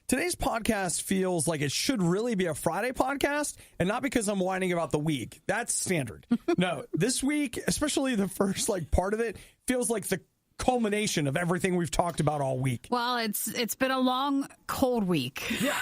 Today's podcast feels like it should really be a Friday podcast, and not because I'm whining about the week. That's standard. No, this week, especially the first part of it, feels like the culmination of everything we've talked about all week. Well, it's been a long, cold week. Yeah.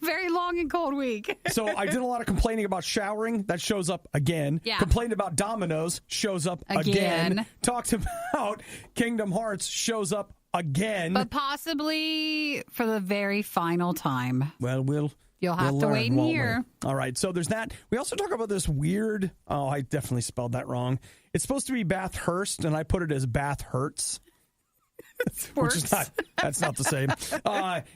Very long and cold week. So I did a lot of complaining about showering. That shows up again. Yeah. Complained about Dominos. Shows up again. Talked about Kingdom Hearts. Shows up again. But possibly for the very final time. Well, You'll have to learn, wait and hear. All right, so there's that. We also talk about this weird, I definitely spelled that wrong. It's supposed to be Bathurst, and I put it as Bath Hurts. Which is that's not the same.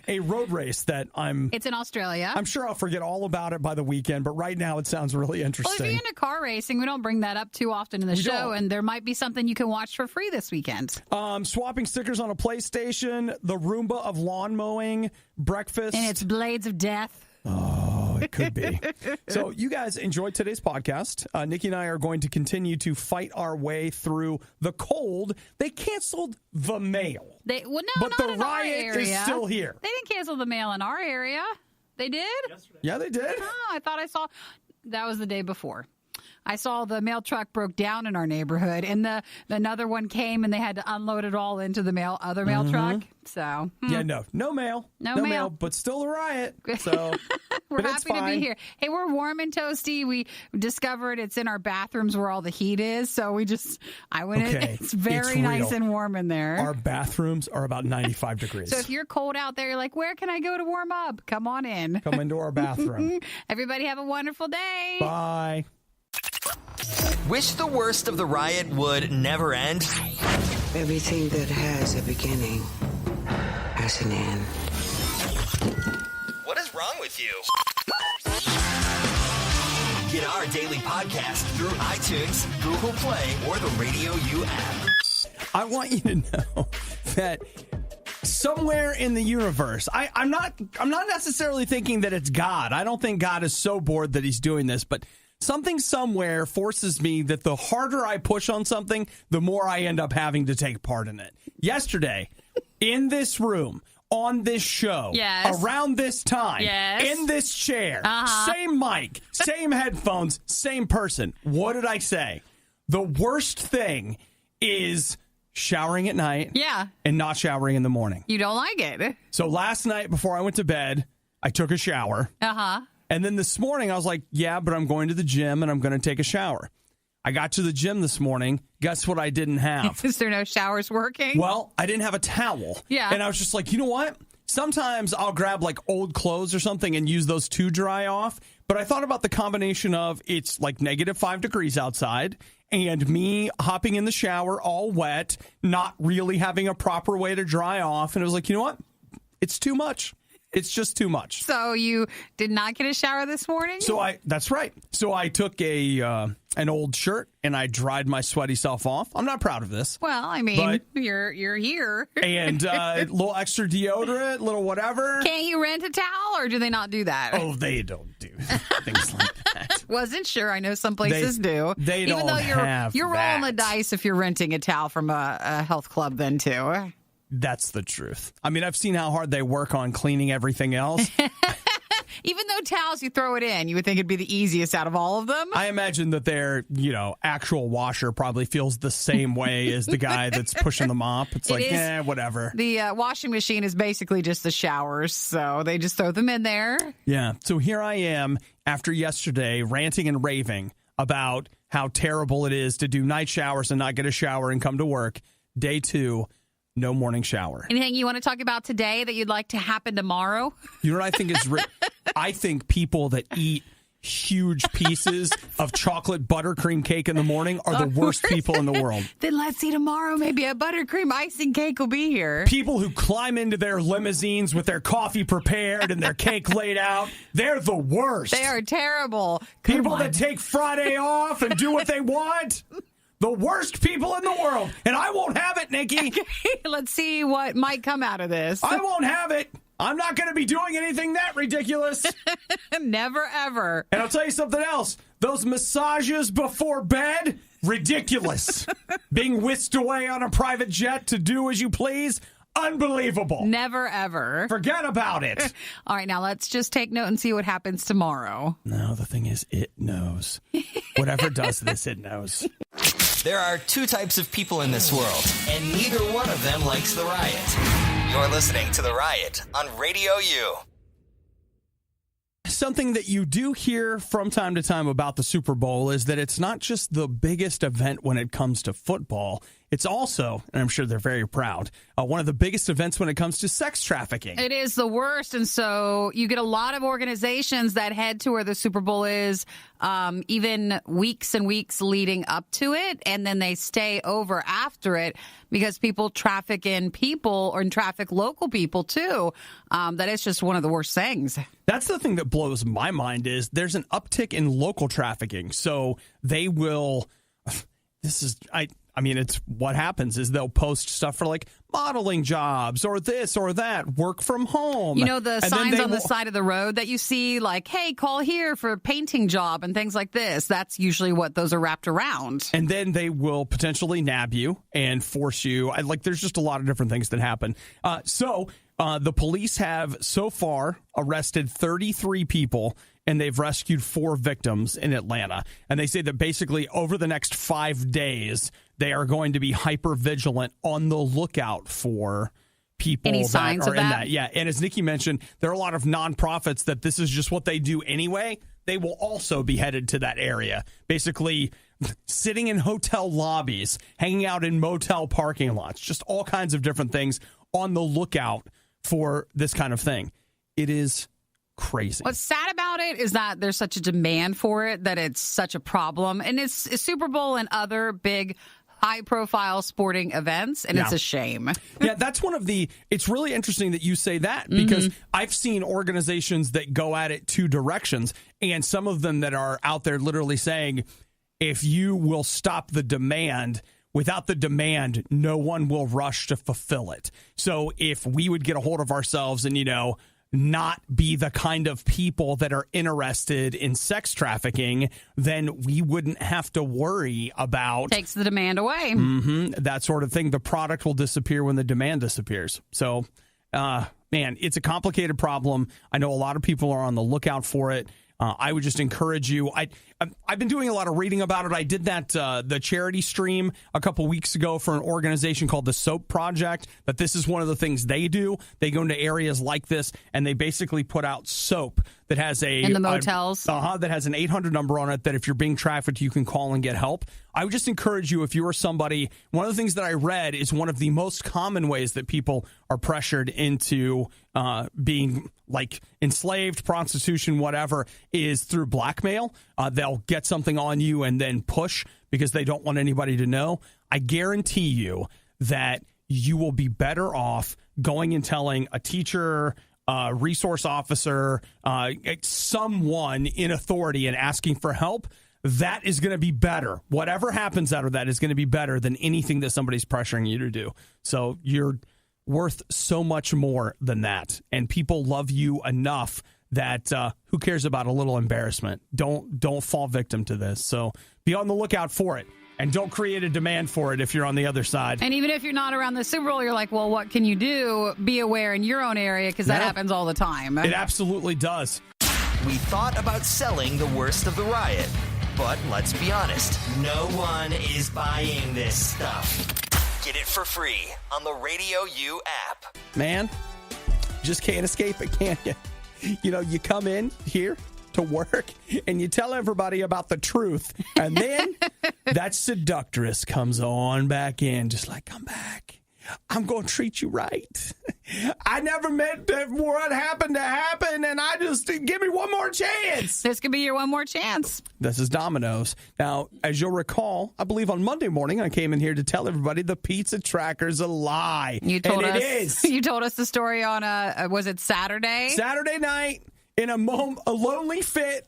A road race that it's in Australia. I'm sure I'll forget all about it by the weekend, but right now it sounds really interesting. Well, if you're into car racing, we don't bring that up too often in the show, and there might be something you can watch for free this weekend. Swapping stickers on a PlayStation, the Roomba of lawn mowing, breakfast. And it's Blades of Death. Oh, it could be. So you guys enjoyed today's podcast. Nikki and I are going to continue to fight our way through the cold. They canceled the mail. But not the riot is still here. They didn't cancel the mail in our area. They did? Yesterday. Yeah, they did. Oh, I thought I saw. That was the day before. I saw the mail truck broke down in our neighborhood, and another one came, and they had to unload it all into the other mail truck. So yeah, no mail, no mail, but still a riot. So we're happy to be here. Hey, we're warm and toasty. We discovered it's in our bathrooms where all the heat is. So I went in. It's very nice and warm in there. Our bathrooms are about 95 degrees. So if you're cold out there, you're like, where can I go to warm up? Come on in. Come into our bathroom. Everybody have a wonderful day. Bye. Wish the worst of the riot would never end? Everything that has a beginning has an end. What is wrong with you? Get our daily podcast through iTunes, Google Play, or the RadioU app. I want you to know that somewhere in the universe, I'm not necessarily thinking that it's God. I don't think God is so bored that he's doing this, but something somewhere forces me that the harder I push on something, the more I end up having to take part in it. Yesterday, in this room, on this show, around this time, in this chair, same mic, same headphones, same person. What did I say? The worst thing is showering at night and not showering in the morning. You don't like it. So last night before I went to bed, I took a shower. And then this morning, I was like, yeah, but I'm going to the gym and I'm going to take a shower. I got to the gym this morning. Guess what I didn't have? Is there no showers working? Well, I didn't have a towel. Yeah. And I was just like, you know what? Sometimes I'll grab old clothes or something and use those to dry off. But I thought about the combination of it's -5 degrees outside and me hopping in the shower all wet, not really having a proper way to dry off. And I was like, you know what? It's too much. It's just too much. So you did not get a shower this morning? That's right. So I took an old shirt and I dried my sweaty self off. I'm not proud of this. Well, I mean, you're here. And a little extra deodorant, little whatever. Can't you rent a towel or do they not do that? Oh, they don't do things like that. Wasn't sure. I know some places do. They don't have you're rolling the dice if you're renting a towel from a health club then too. That's the truth. I mean, I've seen how hard they work on cleaning everything else. Even though towels, you throw it in, you would think it'd be the easiest out of all of them. I imagine that their, actual washer probably feels the same way as the guy that's pushing the mop. It's whatever. The washing machine is basically just the showers, so they just throw them in there. Yeah. So here I am after yesterday ranting and raving about how terrible it is to do night showers and not get a shower and come to work. Day 2. No morning shower. Anything you want to talk about today that you'd like to happen tomorrow? You know what I think is I think people that eat huge pieces of chocolate buttercream cake in the morning are the worst people in the world. Then let's see tomorrow. Maybe a buttercream icing cake will be here. People who climb into their limousines with their coffee prepared and their cake laid out, they're the worst. They are terrible. People that take Friday off and do what they want. The worst people in the world. And I won't have it, Nikki. Okay, let's see what might come out of this. I won't have it. I'm not going to be doing anything that ridiculous. Never, ever. And I'll tell you something else. Those massages before bed, ridiculous. Being whisked away on a private jet to do as you please, Unbelievable. Never, ever. Forget about it. All right, now let's just take note and see what happens tomorrow. No, the thing is, it knows. Whatever does this, it knows. There are two types of people in this world, and neither one of them likes the riot. You're listening to The Riot on Radio U. Something that you do hear from time to time about the Super Bowl is that it's not just the biggest event when it comes to football. It's also, and I'm sure they're very proud, one of the biggest events when it comes to sex trafficking. It is the worst. And so you get a lot of organizations that head to where the Super Bowl is, even weeks and weeks leading up to it. And then they stay over after it because people traffic in people or traffic local people, too. That is just one of the worst things. That's the thing that blows my mind is there's an uptick in local trafficking. So they will, I mean, it's what happens is they'll post stuff for like modeling jobs or this or that, work from home. You know, the signs on the side of the road that you see like, hey, call here for a painting job and things like this. That's usually what those are wrapped around. And then they will potentially nab you and force you. There's just a lot of different things that happen. So the police have so far arrested 33 people and they've rescued 4 victims in Atlanta. And they say that basically over the next 5 days, they are going to be hyper vigilant on the lookout for people Any signs that are of in that? that. Yeah. And as Nikki mentioned, there are a lot of nonprofits that this is just what they do anyway. They will also be headed to that area, basically sitting in hotel lobbies, hanging out in motel parking lots, just all kinds of different things on the lookout for this kind of thing. It is crazy. What's sad about it is that there's such a demand for it that it's such a problem. And it's Super Bowl and other big high-profile sporting events, and it's a shame. Yeah, that's one of the... It's really interesting that you say that because I've seen organizations that go at it 2 directions, and some of them that are out there literally saying, if you will stop the demand... Without the demand, no one will rush to fulfill it. So if we would get a hold of ourselves and, not be the kind of people that are interested in sex trafficking, then we wouldn't have to worry about... Takes the demand away. That sort of thing. The product will disappear when the demand disappears. So, man, it's a complicated problem. I know a lot of people are on the lookout for it. I would just encourage you. I've been doing a lot of reading about it. I did that the charity stream a couple weeks ago for an organization called the Soap Project. But this is one of the things they do. They go into areas like this and they basically put out soap that has in the motels. That has an 800 number on it that if you're being trafficked, you can call and get help. I would just encourage you, if you are somebody, one of the things that I read is one of the most common ways that people are pressured into being like enslaved, prostitution, whatever, is through blackmail. They'll get something on you and then push because they don't want anybody to know. I guarantee you that you will be better off going and telling a teacher, resource officer, someone in authority and asking for help. That is going to be better. Whatever happens out of that is going to be better than anything that somebody's pressuring you to do. So you're worth so much more than that. And people love you enough that who cares about a little embarrassment? Don't fall victim to this. So be on the lookout for it. And don't create a demand for it if you're on the other side. And even if you're not around the Super Bowl, you're like, well, what can you do? Be aware in your own area because that happens all the time. It absolutely does. We thought about selling the worst of the riot. But let's be honest, no one is buying this stuff. Get it for free on the RadioU app. Man, just can't escape it, can't you? You come in here to work and you tell everybody about the truth. And then that seductress comes on back in, just like, come back. I'm going to treat you right. I never meant that what happened to happen, and I just give me one more chance. This could be your one more chance. This is Dominos. Now, as you'll recall, I believe on Monday morning, I came in here to tell everybody the pizza tracker's a lie. It is. You told us the story on, was it Saturday? Saturday night, in a lonely fit,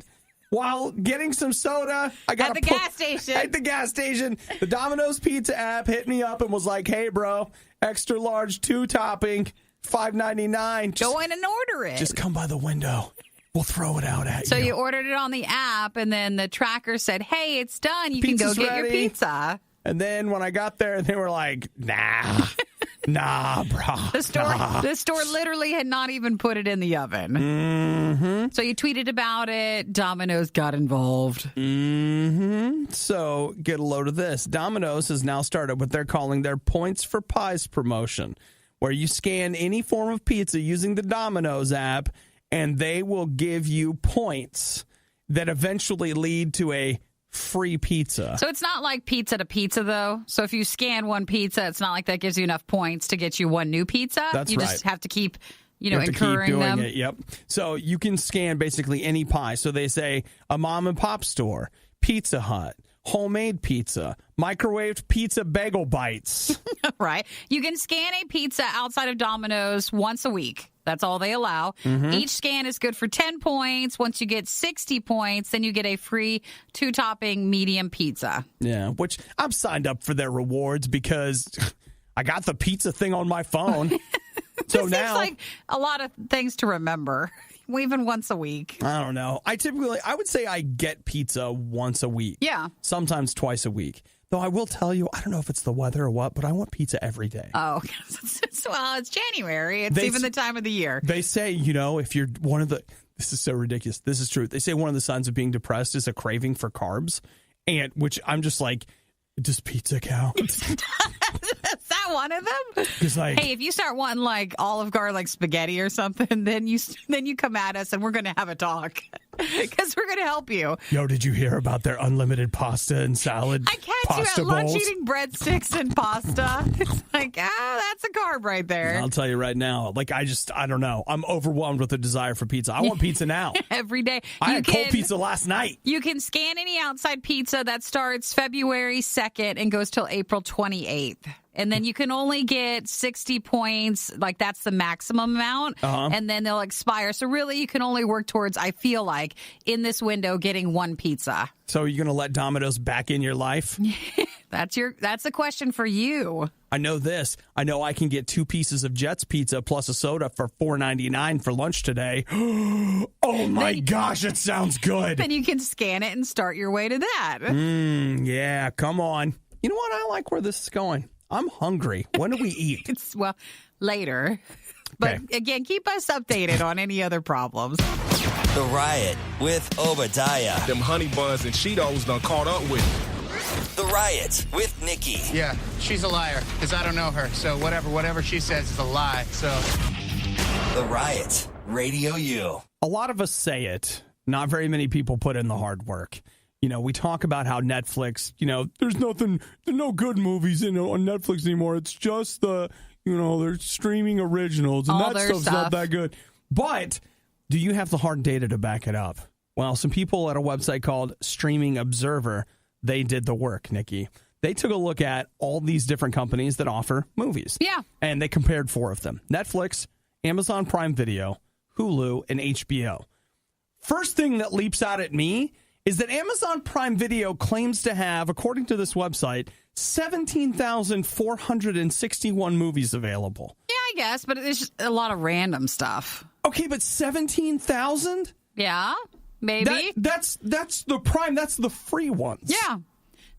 while getting some soda. At the gas station. At the gas station. The Domino's Pizza app hit me up and was like, hey, bro, extra large, 2 topping, $5.99. Go in and order it. Just come by the window. We'll throw it out at you. So you ordered it on the app, and then the tracker said, hey, it's done. You can go get your pizza. And then when I got there, they were like, nah. Nah, bro. The store literally had not even put it in the oven. Mm-hmm. So you tweeted about it. Domino's got involved. Mm-hmm. So get a load of this. Domino's has now started what they're calling their Points for Pies promotion, where you scan any form of pizza using the Domino's app, and they will give you points that eventually lead to a free pizza. So it's not like pizza to pizza, though. So if you scan one pizza, it's not like that gives you enough points to get you one new pizza. That's you right. just have to keep, have incurring to keep doing them. it. Yep. So you can scan basically any pie. So they say a mom and pop store, Pizza Hut, homemade pizza, microwaved pizza bagel bites. Right. You can scan a pizza outside of Domino's once a week. That's all they allow. Mm-hmm. Each scan is good for 10 points. Once you get 60 points, then you get a free 2-topping medium pizza. Yeah, which I'm signed up for their rewards because I got the pizza thing on my phone. So now, seems like a lot of things to remember, even once a week. I don't know. I would say I get pizza once a week. Yeah. Sometimes twice a week. Though I will tell you, I don't know if it's the weather or what, but I want pizza every day. Oh, well, it's January. It's even the time of the year. They say, if you're one of the, this is so ridiculous. This is true. They say one of the signs of being depressed is a craving for carbs, and which I'm just like, does pizza count? Is that one of them? Like, hey, if you start wanting like Olive Garden spaghetti or something, then you come at us and we're going to have a talk because we're going to help you. Yo, did you hear about their unlimited pasta and salad? I catch you at lunch eating breadsticks and pasta. It's like, that's a carb right there. I'll tell you right now. I don't know. I'm overwhelmed with the desire for pizza. I want pizza now. Every day. I had cold pizza last night. You can scan any outside pizza that starts February 2nd and goes till April 28th. And then you can only get 60 points. That's the maximum amount. Uh-huh. And then they'll expire. So really, you can only work towards, I feel like, in this window, getting one pizza. So you're going to let Domino's back in your life? That's a question for you. I know this. I know I can get 2 pieces of Jets pizza plus a soda for $4.99 for lunch today. Oh, my gosh, it sounds good. Then you can scan it and start your way to that. Yeah, come on. You know what? I like where this is going. I'm hungry. When do we eat? Later. But again, keep us updated on any other problems. The Riot with Obadiah. Them honey buns and Cheetos done caught up with me. The Riot with Nikki. Yeah, she's a liar because I don't know her. So whatever she says is a lie. So The Riot, RadioU. A lot of us say it. Not very many people put in the hard work. We talk about how Netflix, there's no good movies on Netflix anymore. It's just they're streaming originals, and that stuff's not that good. But do you have the hard data to back it up? Well, some people at a website called Streaming Observer, they did the work, Nikki. They took a look at all these different companies that offer movies. Yeah. And they compared 4 of them: Netflix, Amazon Prime Video, Hulu, and HBO. First thing that leaps out at me is that Amazon Prime Video claims to have, according to this website, 17,461 movies available. Yeah, I guess, but it's just a lot of random stuff. Okay, but 17,000? Yeah, maybe. That's the Prime. That's the free ones. Yeah.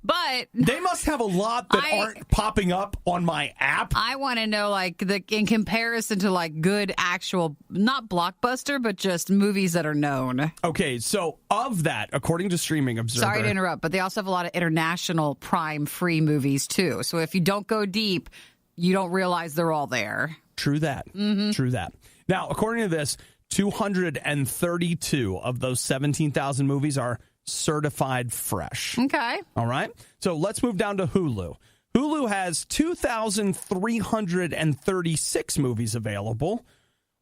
But they must have a lot that aren't popping up on my app. I want to know, in comparison to good actual, not blockbuster, but just movies that are known. Okay, so of that, according to Streaming Observer. Sorry to interrupt, but they also have a lot of international Prime free movies too. So if you don't go deep, you don't realize they're all there. True that. Mm-hmm. True that. Now, according to this, 232 of those 17,000 movies are certified fresh. Okay. All right. So let's move down to Hulu. Hulu has 2,336 movies available,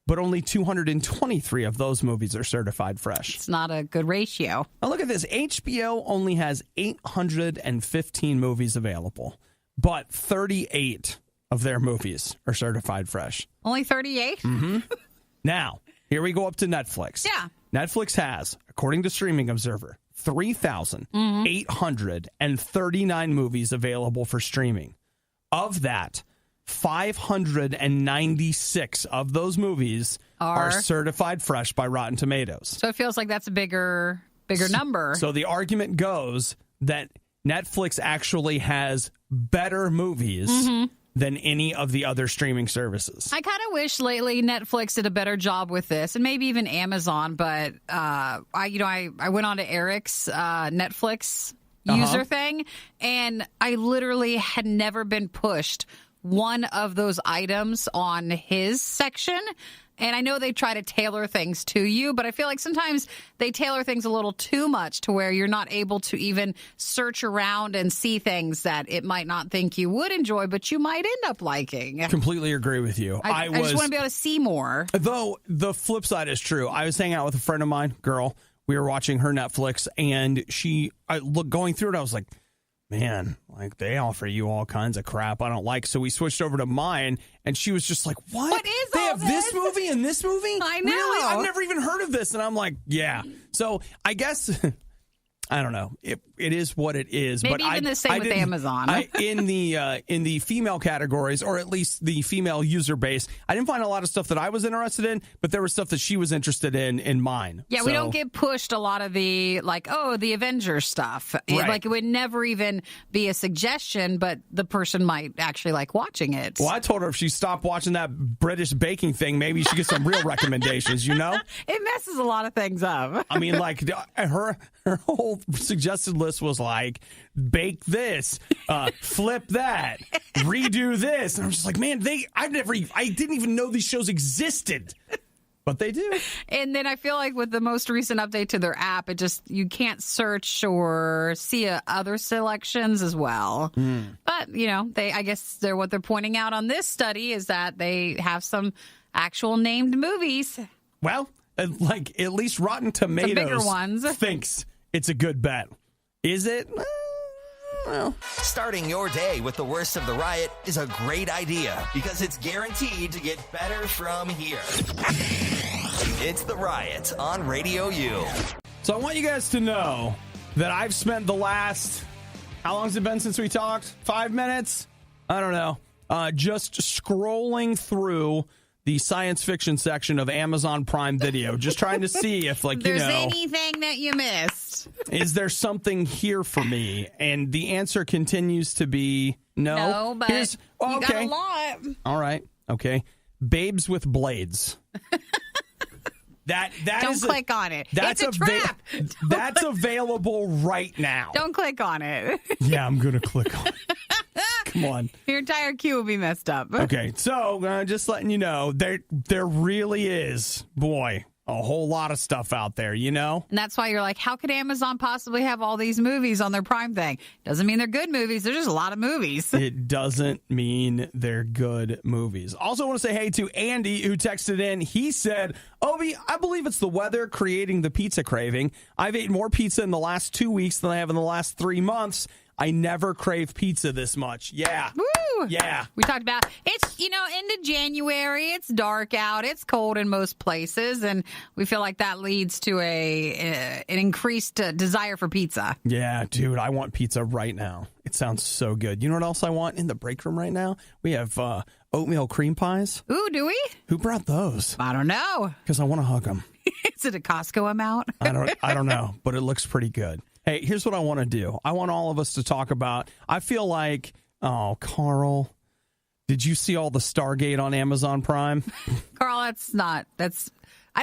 but only 223 of those movies are certified fresh. It's not a good ratio. Now look at this. HBO only has 815 movies available, but 38 of their movies are certified fresh. Only 38? Mm-hmm. Now, here we go up to Netflix. Yeah. Netflix has, according to Streaming Observer, 3,839 movies available for streaming. Of that, 596 of those movies are certified fresh by Rotten Tomatoes. So it feels like that's a bigger number. So the argument goes that Netflix actually has better movies than any of the other streaming services. I kind of wish lately Netflix did a better job with this, and maybe even Amazon. But I went on to Eric's Netflix user thing, and I literally had never been pushed one of those items on his section. And I know they try to tailor things to you, but I feel like sometimes they tailor things a little too much to where you're not able to even search around and see things that it might not think you would enjoy, but you might end up liking. Completely agree with you. I just want to be able to see more. Though the flip side is true. I was hanging out with a friend of mine, girl. We were watching her Netflix, and going through it, I was like, man, like they offer you all kinds of crap I don't like. So we switched over to mine, and she was just like, what is they all have this movie and this movie? I know. Really? I've never even heard of this. And I'm like, yeah. So I guess, I don't know. It is what it is. Maybe but even the same with Amazon. In the female categories, or at least the female user base, I didn't find a lot of stuff that I was interested in, but there was stuff that she was interested in mine. Yeah, so, we don't get pushed a lot of the, the Avengers stuff. Right. Like, it would never even be a suggestion, but the person might actually like watching it. Well, I told her if she stopped watching that British baking thing, maybe she get some real recommendations, you know? It messes a lot of things up. I mean, like, her whole suggested list was like, bake this, flip that, redo this. And I'm just like, man, I didn't even know these shows existed. But they do. And then I feel like with the most recent update to their app, you can't search or see other selections as well. But, I guess what they're pointing out on this study is that they have some actual named movies. Well, like at least Rotten Tomatoes the bigger ones thinks it's a good bet. Is it? Well. Starting your day with the worst of the riot is a great idea because it's guaranteed to get better from here. It's The Riot on Radio U. So I want you guys to know that I've spent the last, how long has it been since we talked? 5 minutes? I don't know. Just scrolling through the science fiction section of Amazon Prime Video, just trying to see if, there's anything that you missed. Is there something here for me? And the answer continues to be no. No, but you got a lot. All right. Okay. Babes with Blades. Don't click on it. It's a trap. That's available right now. Don't click on it. Yeah, I'm going to click on it. Come on. Your entire queue will be messed up. Okay, so just letting you know, there really is, boy, a whole lot of stuff out there, you know? And that's why you're like, how could Amazon possibly have all these movies on their Prime thing? Doesn't mean they're good movies. There's just a lot of movies. It doesn't mean they're good movies. Also want to say hey to Andy, who texted in. He said, Obi, I believe it's the weather creating the pizza craving. I've ate more pizza in the last 2 weeks than I have in the last 3 months. I never crave pizza this much. Yeah. Woo! Yeah. We talked about it's, into January. It's dark out. It's cold in most places. And we feel like that leads to an increased desire for pizza. Yeah, dude, I want pizza right now. It sounds so good. You know what else I want in the break room right now? We have oatmeal cream pies. Ooh, do we? Who brought those? I don't know. Because I want to hug them. Is it a Costco amount? I don't know, but it looks pretty good. Hey, here's what I want to do. I want all of us to talk about, I feel like, Carl, did you see all the Stargate on Amazon Prime? Carl, I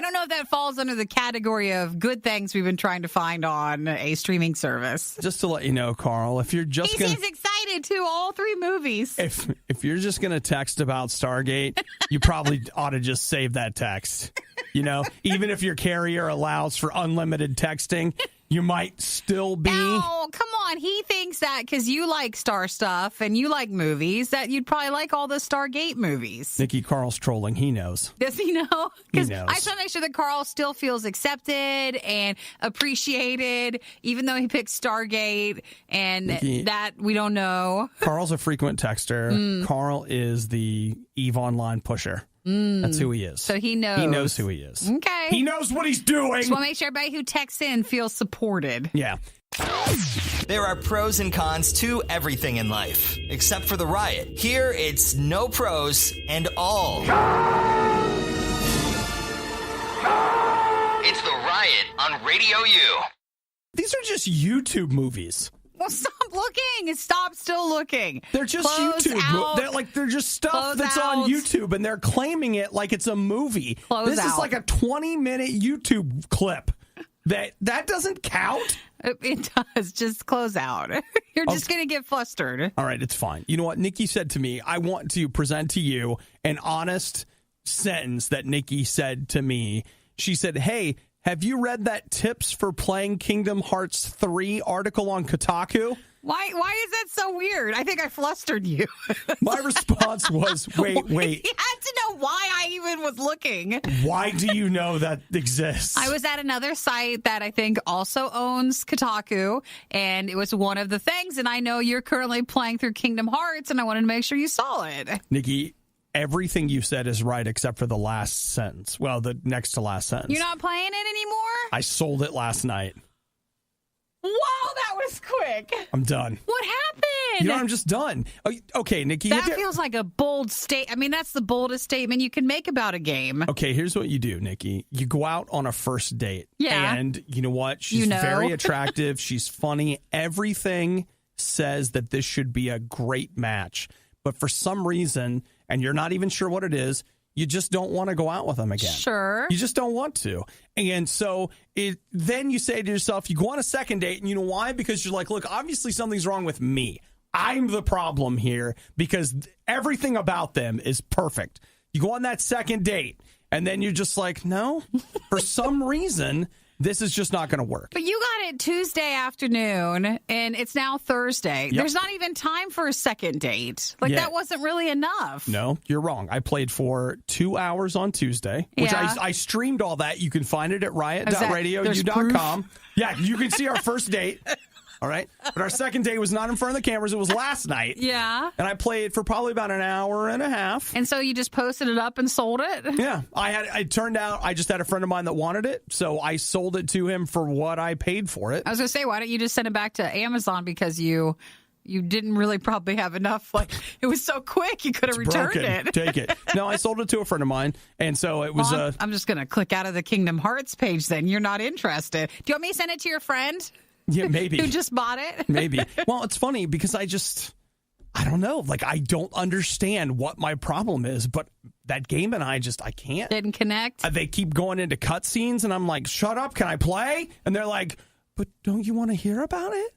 don't know if that falls under the category of good things we've been trying to find on a streaming service. Just to let you know, Carl, if you're just He seems excited to all 3 movies. If you're just going to text about Stargate, you probably ought to just save that text. Even if your carrier allows for unlimited texting, you might still be. Oh, come on. He thinks that because you like Star stuff and you like movies, that you'd probably like all the Stargate movies. Nikki, Carl's trolling. He knows. Does he know? Because knows. I just want to make sure that Carl still feels accepted and appreciated, even though he picked Stargate and Nikki, that we don't know. Carl's a frequent texter. Carl is the EVE Online pusher. That's who he is. So he knows. He knows who he is. Okay. He knows what he's doing. Just want to make sure everybody who texts in feels supported. Yeah. There are pros and cons to everything in life, except for the riot. Here, it's no pros and all. It's the riot on Radio U. These are just YouTube movies. Well, stop looking. Stop still looking. They're just Close YouTube. out. They're just stuff Close that's out. on YouTube, and they're claiming it like it's a movie. Close this is out. like a 20-minute YouTube clip. That doesn't count. It does. Just close out. You're just going to get flustered. All right, it's fine. You know what Nikki said to me? I want to present to you an honest sentence that Nikki said to me. She said, hey, have you read that tips for playing Kingdom Hearts 3 article on Kotaku? Why is that so weird? I think I flustered you. My response was, wait. You had to know why I even was looking. Why do you know that exists? I was at another site that I think also owns Kotaku, and it was one of the things, and I know you're currently playing through Kingdom Hearts, and I wanted to make sure you saw it. Nikki, everything you said is right except for the last sentence. Well, the next to last sentence. You're not playing it anymore? I sold it last night. Wow, that was quick. I'm done. What happened? You know, I'm just done. Okay, Nikki. That feels like a bold statement. I mean, that's the boldest statement you can make about a game. Okay, here's what you do, Nikki. You go out on a first date. Yeah. And you know what? She's very attractive. She's funny. Everything says that this should be a great match. But for some reason, and you're not even sure what it is, you just don't want to go out with them again. Sure. You just don't want to. And so then you say to yourself, you go on a second date, and you know why? Because you're like, look, obviously something's wrong with me. I'm the problem here because everything about them is perfect. You go on that second date, and then you're just like, no, for some reason, this is just not going to work. But you got it Tuesday afternoon, and it's now Thursday. Yep. There's not even time for a second date. Like, that wasn't really enough. No, you're wrong. I played for 2 hours on Tuesday, which I streamed all that. You can find it at riot.radiou.com. Yeah, you can see our first date. All right. But our second date was not in front of the cameras. It was last night. Yeah. And I played for probably about an hour and a half. And so you just posted it up and sold it? Yeah. It turned out I just had a friend of mine that wanted it. So I sold it to him for what I paid for it. I was going to say, why don't you just send it back to Amazon because you didn't really probably have enough. Like, it was so quick, you could have returned it. Take it. No, I sold it to a friend of mine. And so it was... I'm just going to click out of the Kingdom Hearts page then. You're not interested. Do you want me to send it to your friend? Yeah, maybe. Who just bought it? Maybe. Well, it's funny because I don't know. Like, I don't understand what my problem is, but that game and I can't. Didn't connect? They keep going into cutscenes, and I'm like, shut up, can I play? And they're like, but don't you want to hear about it?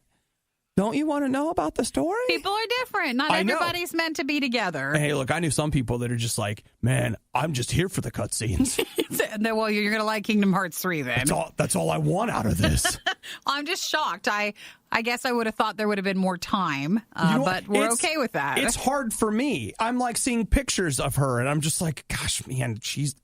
Don't you want to know about the story? People are different. Not everybody's meant to be together. Hey, look, I knew some people that are just like, man, I'm just here for the cutscenes. Well, you're going to like Kingdom Hearts 3 then. That's all I want out of this. I'm just shocked. I guess I would have thought there would have been more time, but we're okay with that. It's hard for me. I'm like seeing pictures of her, and I'm just like, gosh, man,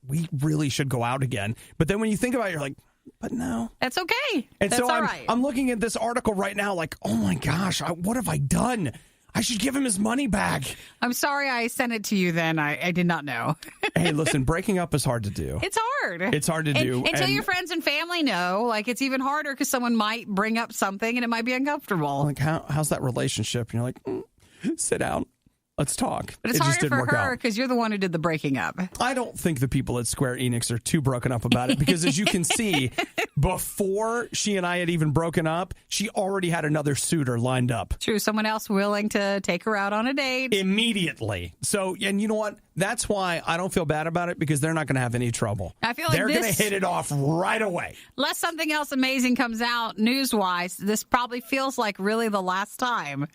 we really should go out again. But then when you think about it, you're like, but no. That's okay. And That's so all right. I'm looking at this article right now like, oh my gosh, what have I done? I should give him his money back. I'm sorry I sent it to you then. I did not know. Hey, listen, breaking up is hard to do. It's hard. It's hard to do. Until your friends and family know. Like, it's even harder because someone might bring up something and it might be uncomfortable. Like, how's that relationship? And you're like, sit down. Let's talk. But it's harder for her because you're the one who did the breaking up. I don't think the people at Square Enix are too broken up about it because, as you can see, before she and I had even broken up, she already had another suitor lined up. True. Someone else willing to take her out on a date. Immediately. So, and you know what? That's why I don't feel bad about it because they're not going to have any trouble. I feel like they're going to hit it off right away. Unless something else amazing comes out news-wise, this probably feels like really the last time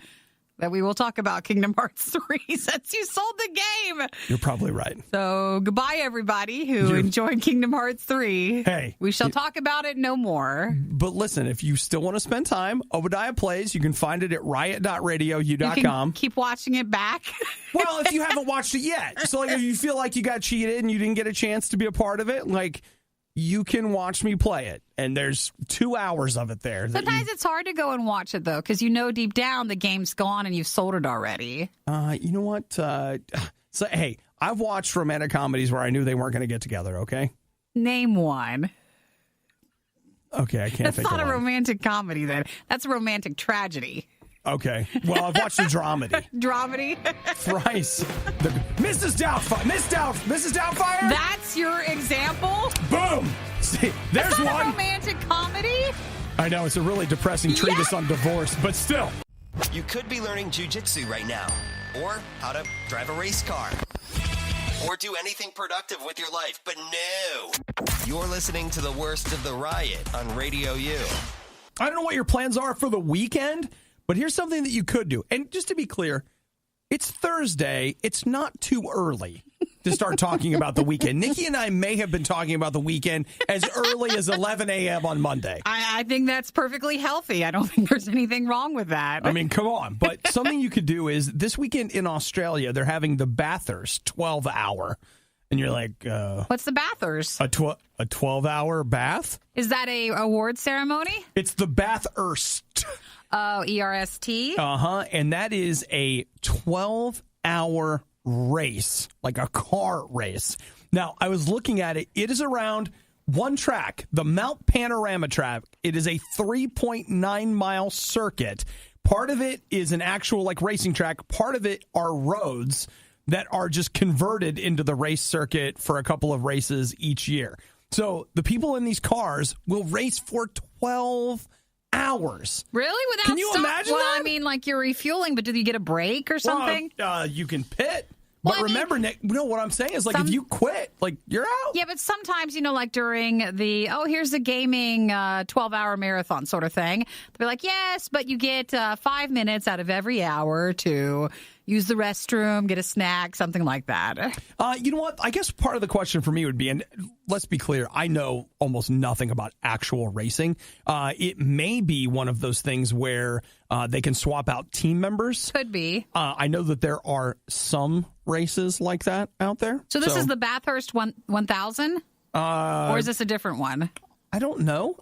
that we will talk about Kingdom Hearts 3 since you sold the game. You're probably right. So goodbye, everybody who enjoyed Kingdom Hearts 3. Hey. We shall talk about it no more. But listen, if you still want to spend time, Obadiah Plays. You can find it at riot.radiou.com. You can keep watching it back. Well, if you haven't watched it yet. So like, if you feel like you got cheated and you didn't get a chance to be a part of it, like, you can watch me play it, and there's 2 hours of it there. Sometimes it's hard to go and watch it, though, because you know deep down the game's gone and you've sold it already. You know what? So, hey, I've watched romantic comedies where I knew they weren't going to get together, okay? Name one. Okay, I can't think of one. That's not a romantic comedy, then. That's a romantic tragedy. Okay. Well, I've watched the dramedy. Dramedy? Thrice. Mrs. Doubtfire. That's your example? Boom. See, there's That's not one. a romantic comedy? I know, it's a really depressing treatise on divorce, but still. You could be learning jujitsu right now, or how to drive a race car, or do anything productive with your life, but no. You're listening to the worst of the riot on Radio U. I don't know what your plans are for the weekend, but here's something that you could do. And just to be clear, it's Thursday. It's not too early to start talking about the weekend. Nikki and I may have been talking about the weekend as early as 11 a.m. on Monday. I think that's perfectly healthy. I don't think there's anything wrong with that. I mean, come on. But something you could do is this weekend in Australia, they're having the Bathurst 12-hour. And you're like, what's the Bathurst? A 12-hour bath? Is that a award ceremony? It's the Bathurst. Oh, ERST? Uh-huh. And that is a 12-hour race, like a car race. Now, I was looking at it. It is around one track, the Mount Panorama track. It is a 3.9-mile circuit. Part of it is an actual, like, racing track. Part of it are roads that are just converted into the race circuit for a couple of races each year. So the people in these cars will race for 12 hours. Really? Without Can you imagine well, that? I mean, like you're refueling, but do you get a break or something? Well, you can pit. But Well, I mean, remember, Nick, what I'm saying is, like, if you quit, like, you're out. Yeah, but sometimes, like during the, here's a gaming 12-hour marathon sort of thing, they'll be like, yes, but you get 5 minutes out of every hour to use the restroom, get a snack, something like that. You know what? I guess part of the question for me would be, and let's be clear, I know almost nothing about actual racing. It may be one of those things where they can swap out team members. Could be. I know that there are some races like that out there. So this is the Bathurst 1000? Or is this a different one? I don't know.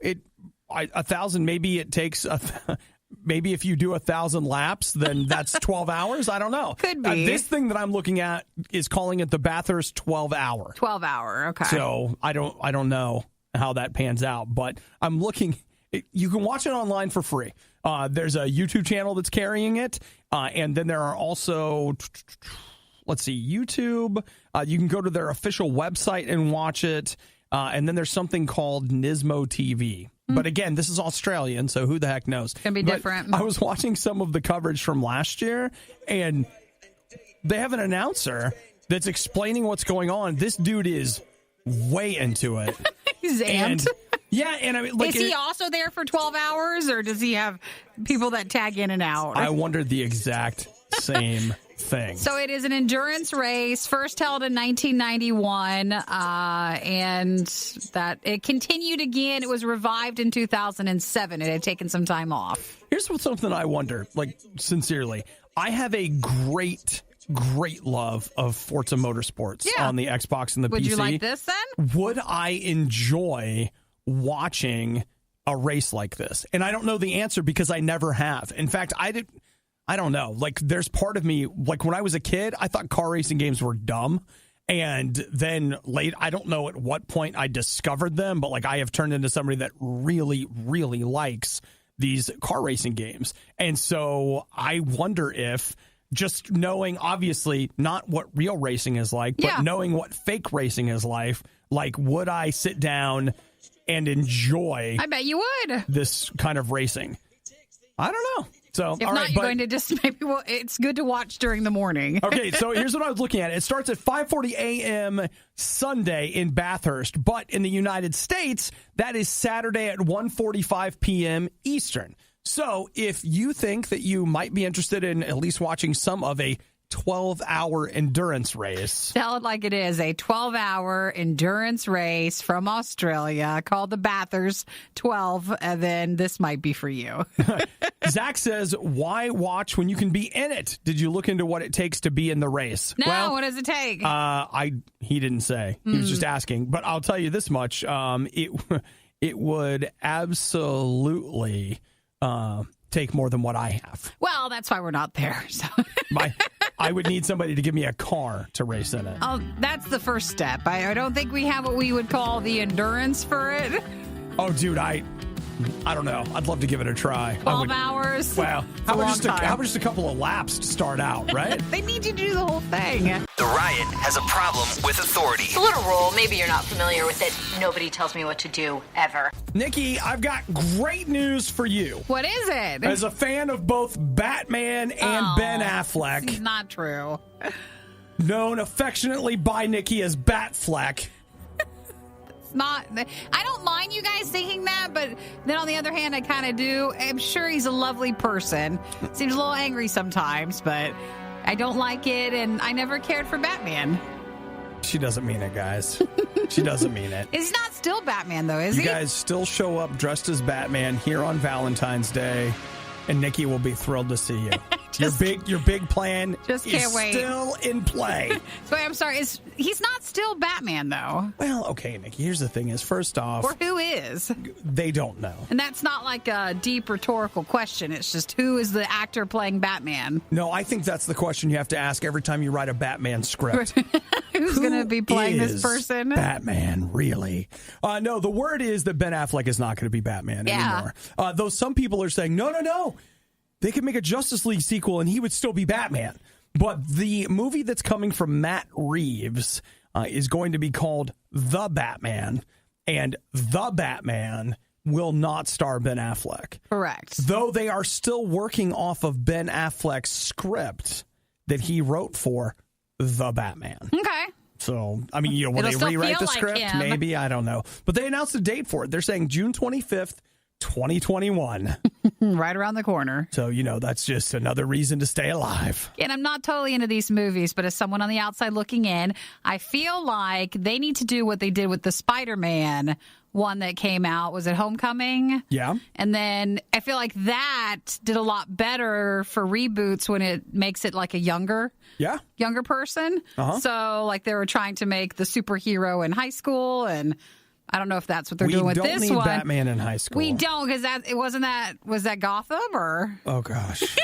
1,000, maybe it takes maybe if you do 1,000 laps, then that's 12 hours. I don't know. Could be. This thing that I'm looking at is calling it the Bathurst 12-hour. 12-hour, okay. So I don't know how that pans out, but I'm looking. You can watch it online for free. There's a YouTube channel that's carrying it, and then there are also, let's see, YouTube. You can go to their official website and watch it, and then there's something called Nismo TV. But again, this is Australian, so who the heck knows? It's going to be different. I was watching some of the coverage from last year, and they have an announcer that's explaining what's going on. This dude is way into it. He's amped. Yeah, and I mean, like, is he also there for 12 hours, or does he have people that tag in and out? I wondered the exact same thing. So it is an endurance race, first held in 1991, and that it continued again. It was revived in 2007. It had taken some time off. Here's something I wonder, like, sincerely. I have a great love of Forza Motorsports on the Xbox and the PC. Would you like this then? Would I enjoy watching a race like this? And I don't know the answer because I never have. In fact, I don't know. Like, there's part of me, like, when I was a kid, I thought car racing games were dumb. And then I don't know at what point I discovered them, but, like, I have turned into somebody that really, really likes these car racing games. And so I wonder if just knowing, obviously, not what real racing is like, but knowing what fake racing is like, would I sit down and enjoy I bet you would. this kind of racing? I don't know. So, if not, you're going to just maybe. Well, it's good to watch during the morning. Okay, so here's what I was looking at. It starts at 5:40 a.m. Sunday in Bathurst, but in the United States, that is Saturday at 1:45 p.m. Eastern. So if you think that you might be interested in at least watching some of a 12-hour endurance race. Tell it like it is, a 12-hour endurance race from Australia called the Bathurst 12, and then this might be for you. Zach says, why watch when you can be in it? Did you look into what it takes to be in the race? No, what does it take? He didn't say. He was just asking. But I'll tell you this much. It would absolutely take more than what I have. Well, that's why we're not there. So. I would need somebody to give me a car to race in it. Oh, that's the first step. I don't think we have what we would call the endurance for it. Oh, dude, I don't know. I'd love to give it a try. 12 hours? Well, how about just a couple of laps to start out, right? They need you to do the whole thing. The Riot has a problem with authority. It's a little rule. Maybe you're not familiar with it. Nobody tells me what to do, ever. Nikki, I've got great news for you. What is it? As a fan of both Batman and Ben Affleck, It's not true. known affectionately by Nikki as Batfleck. Not. I don't mind you guys thinking that, but then on the other hand, I kind of do. I'm sure he's a lovely person. Seems a little angry sometimes, but I don't like it, and I never cared for Batman. She doesn't mean it, guys. She doesn't mean it. He's not still Batman, though, is You he? guys still show up dressed as Batman here on Valentine's Day, and Nikki will be thrilled to see you. Your big plan just is can't wait. still in play. So I'm sorry. He's not still Batman, though. Well, okay, Nikki, here's the thing is, first off, Or who is? they don't know. And that's not like a deep rhetorical question. It's just who is the actor playing Batman? No, I think that's the question you have to ask every time you write a Batman script. Who's going to be playing Who this is person? Batman, really? No, the word is that Ben Affleck is not going to be Batman anymore. Though some people are saying, no. They could make a Justice League sequel and he would still be Batman. But the movie that's coming from Matt Reeves is going to be called The Batman. And The Batman will not star Ben Affleck. Correct. Though they are still working off of Ben Affleck's script that he wrote for The Batman. Okay. So, I mean, will It'll they rewrite feel the like script? him. Maybe. I don't know. But they announced a date for it. They're saying June 25th, 2021. Right around the corner. So, that's just another reason to stay alive. And I'm not totally into these movies, but as someone on the outside looking in, I feel like they need to do what they did with the Spider-Man one that came out. Was it Homecoming? Yeah. And then I feel like that did a lot better for reboots when it makes it like a younger person. Uh-huh. So like they were trying to make the superhero in high school, and I don't know if that's what they're doing with this one. We don't need Batman in high school. We don't, because was that Gotham or? Oh, gosh.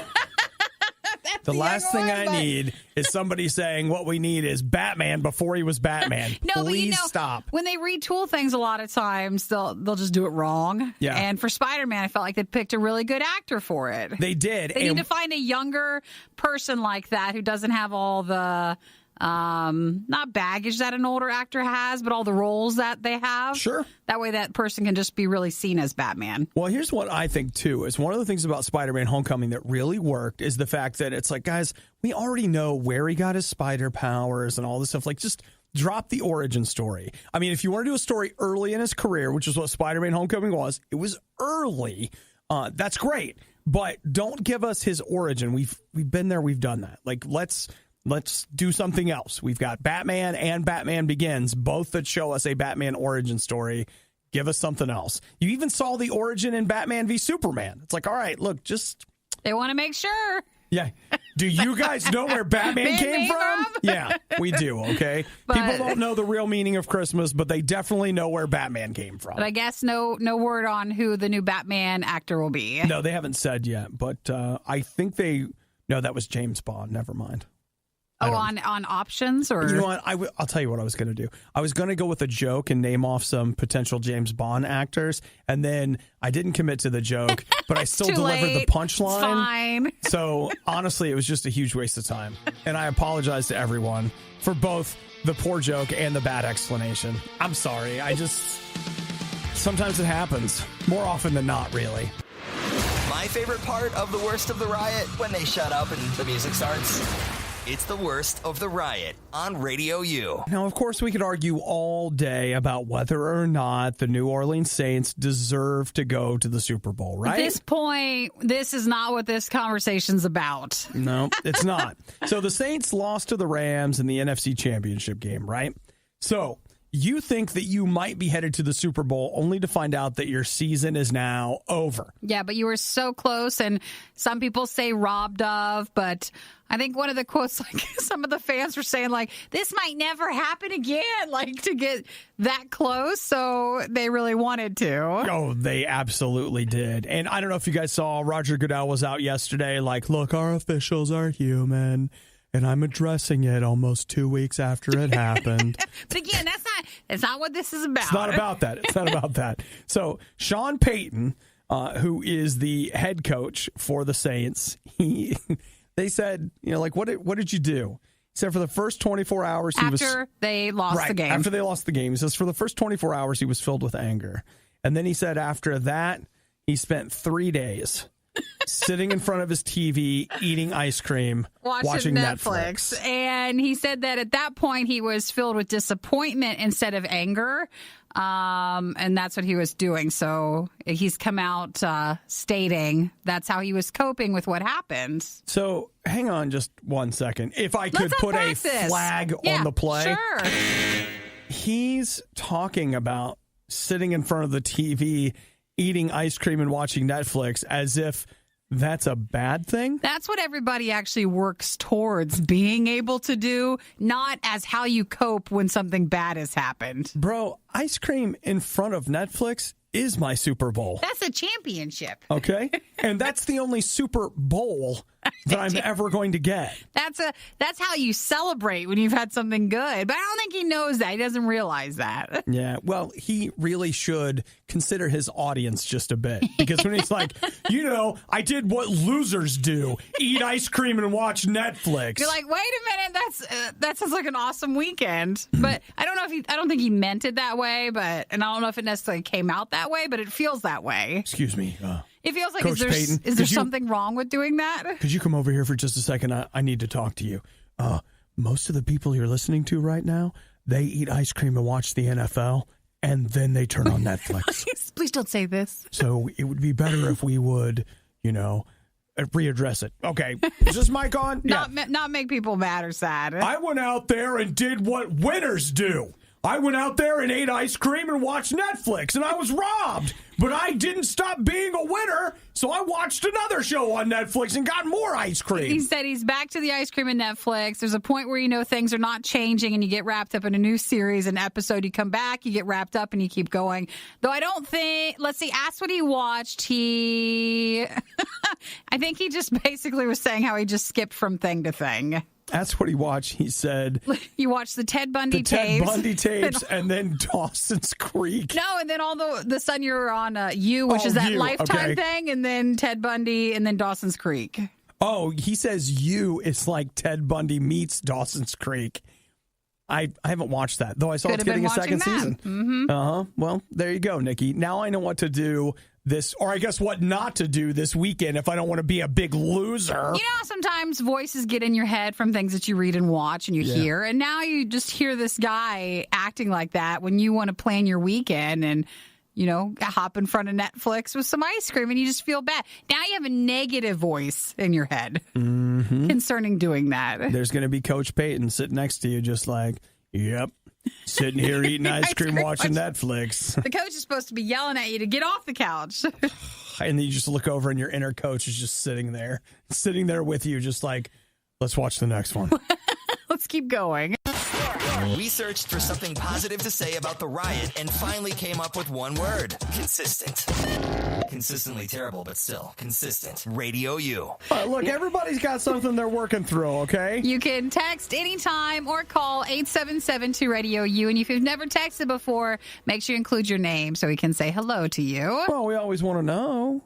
The last thing I need is somebody saying what we need is Batman before he was Batman. No, Please but stop. When they retool things a lot of times, they'll just do it wrong. Yeah. And for Spider-Man, I felt like they picked a really good actor for it. They did. They need to find a younger person like that who doesn't have all the not baggage that an older actor has, but all the roles that they have. Sure. That way that person can just be really seen as Batman. Well, here's what I think, too, is one of the things about Spider-Man Homecoming that really worked is the fact that it's like, guys, we already know where he got his spider powers and all this stuff. Like, just drop the origin story. I mean, if you want to do a story early in his career, which is what Spider-Man Homecoming was, it was early. That's great. But don't give us his origin. We've been there. We've done that. Like, let's do something else. We've got Batman and Batman Begins, both that show us a Batman origin story. Give us something else. You even saw the origin in Batman v Superman. It's like, all right, look, They want to make sure. Yeah. Do you guys know where Batman came from? Yeah, we do, okay? People don't know the real meaning of Christmas, but they definitely know where Batman came from. But I guess no word on who the new Batman actor will be. No, they haven't said yet, but I think no, that was James Bond. Never mind. Oh, on options? Or You know what? I'll tell you what I was going to do. I was going to go with a joke and name off some potential James Bond actors, and then I didn't commit to the joke, but I still delivered the punchline. It's fine. So, honestly, it was just a huge waste of time. And I apologize to everyone for both the poor joke and the bad explanation. I'm sorry. Sometimes it happens. More often than not, really. My favorite part of the worst of the riot, when they shut up and the music starts. It's the worst of the riot on RadioU. Now, of course, we could argue all day about whether or not the New Orleans Saints deserve to go to the Super Bowl, right? At this point, this is not what this conversation's about. No, it's not. So the Saints lost to the Rams in the NFC Championship game, right? So you think that you might be headed to the Super Bowl only to find out that your season is now over. Yeah, but you were so close, and some people say robbed of, but I think one of the quotes, like some of the fans were saying, like, this might never happen again, like to get that close, so they really wanted to. Oh, they absolutely did. And I don't know if you guys saw, Roger Goodell was out yesterday like, look, our officials are human. and I'm addressing it almost 2 weeks after it happened. But again, that's not what this is about. It's not about that. It's not about that. So Sean Payton, who is the head coach for the Saints, they said, like, what did you do? He said for the first 24 hours after they lost the game. After they lost the game. He says for the first 24 hours he was filled with anger. And then he said after that he spent 3 days sitting in front of his TV, eating ice cream, watching Netflix. And he said that at that point he was filled with disappointment instead of anger. And that's what he was doing. So he's come out stating that's how he was coping with what happened. So hang on just 1 second. If I could put a flag on the play. Sure. He's talking about sitting in front of the TV, eating ice cream and watching Netflix as if that's a bad thing? That's what everybody actually works towards being able to do, not as how you cope when something bad has happened. Bro, ice cream in front of Netflix is my Super Bowl. That's a championship. Okay? And that's the only Super Bowl that I'm ever going to get. That's how you celebrate when you've had something good. But I don't think he knows that. He doesn't realize that. Yeah, well, he really should consider his audience just a bit. Because when he's like, I did what losers do, eat ice cream and watch Netflix. You're like, wait a minute, that sounds like an awesome weekend. But I don't think he meant it that way, and I don't know if it necessarily came out that way, but it feels that way. Excuse me. It feels like, Coach Payton, is there something wrong with doing that? Could you come over here for just a second? I need to talk to you. Most of the people you're listening to right now, they eat ice cream and watch the NFL, and then they turn on Netflix. Please don't say this. So it would be better if we would, readdress it. Okay. Is this mic on? Not make people mad or sad. I went out there and did what winners do. I went out there and ate ice cream and watched Netflix, and I was robbed. But I didn't stop being a winner, so I watched another show on Netflix and got more ice cream. He said he's back to the ice cream and Netflix. There's a point where things are not changing, and you get wrapped up in a new series, an episode. You come back, you get wrapped up, and you keep going. Though I don't think, let's see, asked what he watched. I think he just basically was saying how he just skipped from thing to thing. That's what he watched. He said, you watched the Ted Bundy tapes. And then Dawson's Creek. No, and then all the sudden you're on You, which is that Lifetime thing, and then Ted Bundy, and then Dawson's Creek. Oh, he says You is like Ted Bundy meets Dawson's Creek. I haven't watched that, though I saw it's getting a second season. Mm-hmm. Well, there you go, Nikki. Now I know what to do or I guess what not to do this weekend if I don't want to be a big loser. Sometimes voices get in your head from things that you read and watch and you hear, and now you just hear this guy acting like that when you want to plan your weekend and, hop in front of Netflix with some ice cream and you just feel bad. Now you have a negative voice in your head concerning doing that. There's going to be Coach Payton sitting next to you just like, yep. Sitting here eating ice cream, watching Netflix. The coach is supposed to be yelling at you to get off the couch. And then you just look over and your inner coach is just sitting there with you, just like, let's watch the next one. Let's keep going. We searched for something positive to say about the riot and finally came up with one word. Consistent. Consistently terrible, but still consistent. RadioU. Look, everybody's got something they're working through, okay? You can text anytime or call 877-2-RADIO-U. And if you've never texted before, make sure you include your name so we can say hello to you. Well, we always want to know,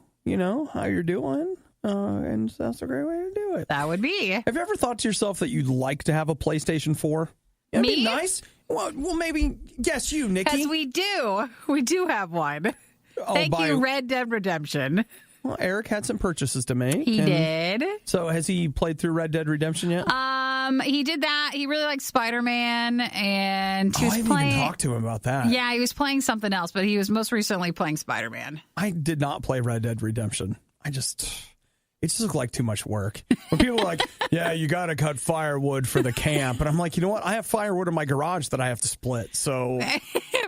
how you're doing. And that's a great way to do it. That would be. Have you ever thought to yourself that you'd like to have a PlayStation 4? That'd be nice. Well, maybe, yes, you, Nikki. Because we do. We do have one. Thank you, Red Dead Redemption. Well, Eric had some purchases to make. He did. So has he played through Red Dead Redemption yet? He did that. He really liked Spider-Man, and he was I didn't even talk to him about that. Yeah, he was playing something else, but he was most recently playing Spider-Man. I did not play Red Dead Redemption. It just looked like too much work. When people are like, yeah, you got to cut firewood for the camp. And I'm like, you know what? I have firewood in my garage that I have to split. So,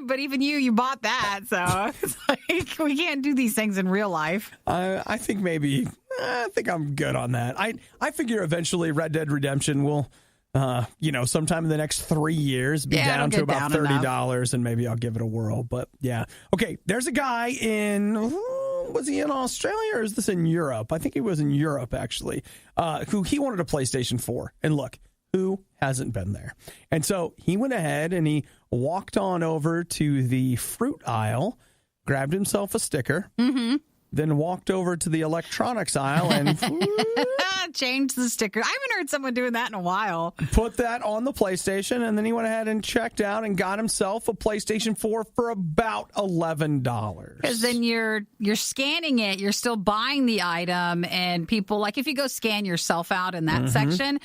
but even you bought that. So it's like, we can't do these things in real life. I think I'm good on that. I figure eventually Red Dead Redemption will, sometime in the next 3 years be down to about $30 and maybe I'll give it a whirl. But yeah. Okay. There's a guy was he in Australia or is this in Europe? I think he was in Europe, actually, who he wanted a PlayStation 4. And look, Who hasn't been there? And so he went ahead and he walked on over to the fruit aisle, grabbed himself a sticker, then walked over to the electronics aisle and changed the sticker. I haven't heard someone doing that in a while. Put that on the PlayStation, and then he went ahead and checked out and got himself a PlayStation 4 for about $11. Because then you're scanning it, you're still buying the item, and people, like if you go scan yourself out in that section,